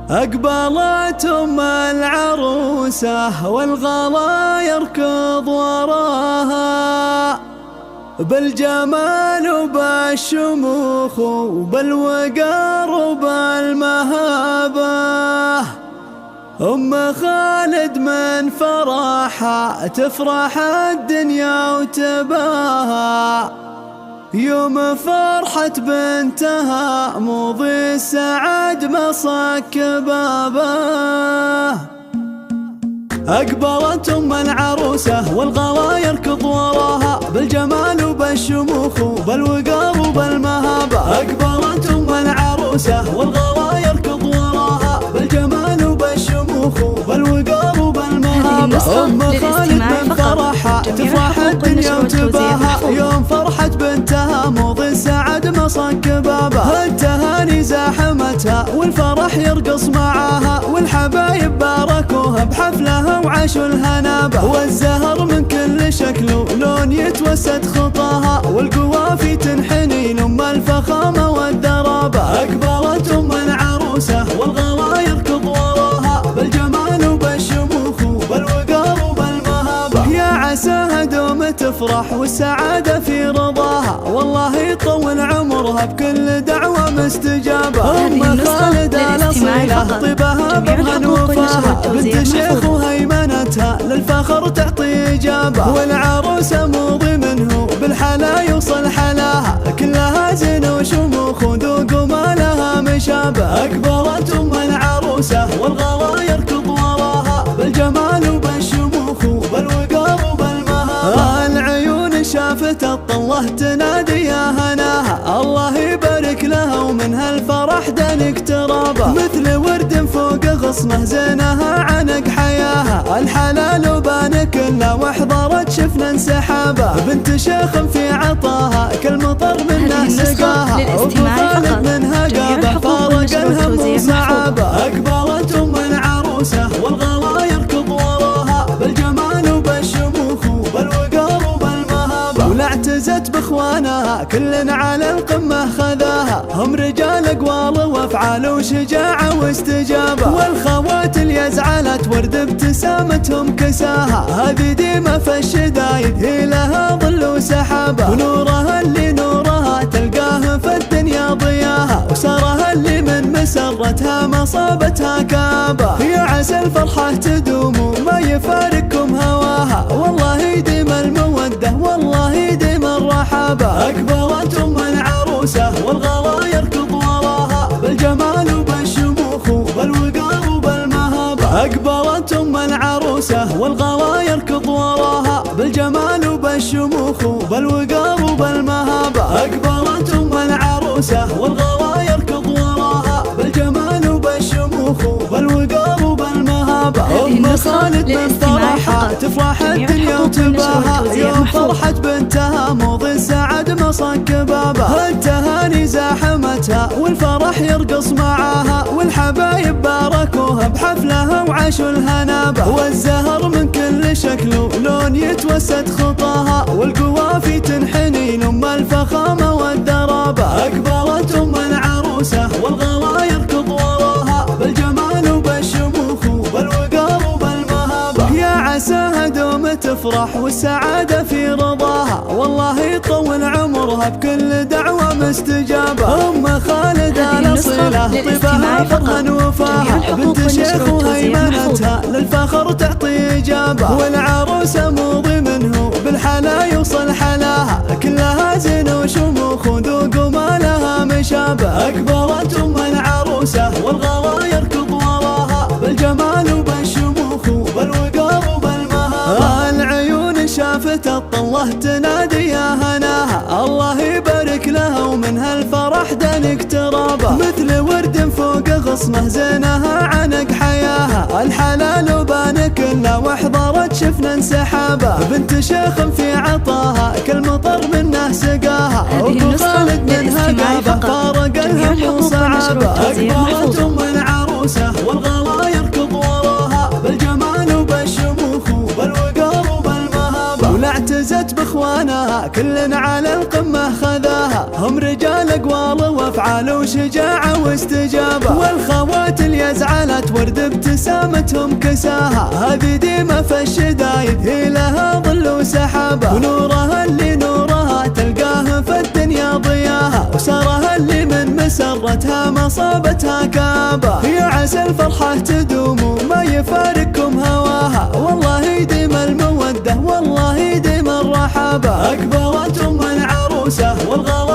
أقبلت أم العروسة والغلا يركض وراها، بالجمال وبالشموخ وبالوقار وبالمهابة. أم خالد من فرحها تفرح الدنيا وتباها، يوم فرحة بنتها موضي السعد مصك بابه. أقبلت أم العروسة والغلا يركض وراها، بالجمال وبالشموخ وبالوقار وبالمهابة. أقبلت أم العروسة والغلا يركض وراها، بالجمال وبالشموخ وبالوقار وبالمهابة. أم خالد من فرحها تفرح الدنيا وتباها، يوم فرحة بنتها موضي السعد مصك بابه. التهاني زاحمتها والفرح يرقص معاها، والحبايب باركوها بحفلها وعاشوا الهنابة. والزهر من كل شكل ولون يتوسد خطاها، والقوافي تنحني لأم الفخامة والدرابة. أقبلت أم العروسة والغلا يركض وراها، بالجمال وبالشموخ وبالوقار وبالمهابة. يا عساها دوم تفرح والسعادة في رضاها، والله يطول عمرها بكل دعوة مستجابة. أم خالد الأصيلة طيبها برهن وفاها، بنت شيخ وهيمنتها للفخر تعطي إجابة. والعروسة موضي منه بالحلا يوصل حلاها، كلها زين وشموخ وذوق وما لها مشابه. أقبلت أم العروسة والغلا يركض وراها، بالجمال وبالشموخ وبالوقار وبالمهابة. العيون شافت الطلة تنادي يا هناها، الله يبارك لها ومن هالفرح دنك ترابه. مثل ورد فوق غصنه زينها عنق حياها، الحلال وبان كله واحضرت شفنا انسحابه. بنت شيخ في عطاها كالمطر منه سقاها، وابو خالد منها قابه فارق الهم وصعابه. أقبلت أم العروسة والغلا يركض وراها، بالجمال وبالشموخ وبالوقار وبالمهابة. ولا اعتزت باخوانها كل على القمة خذاها، هم رجال اقوال وافعال وشجاعة واستجابة. والخوات اللي يزعلت ورد ابتسامتهم كساها، هذه ديمة في الشدايد هي لها ظل وسحابة. ونورها اللي نورها تلقاه في الدنيا ضياها، وسارها اللي من مسرتها مصابتها كابة. يا عسى الفرحة تدوم وما يفارقكم هواها، والله يديم المودة والله يديم الرحابة. أقبلت أم العروسة والغلا يركض وراها، بالجمال وبالشموخ وبالوقار وبالمهابة. أقبلت أم العروسة والغلا يركض وراها، بالجمال وبالشموخ وبالوقار وبالمهابة. أقبلت أم العروسة والغلا يركض وراها، بالجمال وبالشموخ وبالوقار وبالمهابة. أم خالد من فرحها تفرح الدنيا وتباها، يوم فرحة بنتها موضي السعد مصك بابه. التهاني زاحمتها والفرح يرقص معاها، والحبايب باركوها بحفلها وعاشوا الهنابة. والزهر من كل شكل ولون يتوسد خطاها، والقوافي تنحني لأم الفخامة والدرابة. أقبلت أم العروسة والغلا يركض وراها، بالجمال وبالشموخ وبالوقار وبالمهابة. يا عساها دوم تفرح والسعادة في رضاها، والله يطول عمرها بكل دعوة مستجابة. أم خالد الأصيلة طيبها برهن وفاها، بنت شيخ وهيمنتها للفخر تعطي إجابة. والعروسة موضي منه بالحلا يوصل حلاها، كلها زين وشموخ وذوق وما لها مشابه. أقبلت أم العروسة والغلا يركض وراها، بالجمال وبالشموخ وبالوقار وبالمهابة. العيون شافت الطلة تنادي يا هناها، الله يبارك لها ومن هالفرح دنك ترابه. مثل ورد فوق غصنه زينها عنق حياها، الحلال وبان كله واحضرت شفنا انسحابه. بنت شيخ في عطاها كالمطر منه سقاها، وابو خالد منها قابه فارق الهم وصعابه. أقبلت أم العروسة والغلا يركض وراها، بالجمال وبالشموخ وبالوقار وبالمهابة. ولا اعتزت باخوانها كل على القمة خذاها، هم رجال اقوال وافعال وشجاعة واستجابة. والخوات اللي يزعل حياة ورد ابتسامتهم كساها. هذه ديمة في الشدايد هي لها ظل وسحابة، ونورها اللي نورها تلقاه في الدنيا ضياها، وسارها اللي من مسرتها ما صابتها كابة. يا عسى الفرحة تدوم وما يفارقكم هواها، والله يديم المودة والله يديم الرحابة. أكبرت أم العروسة والغلا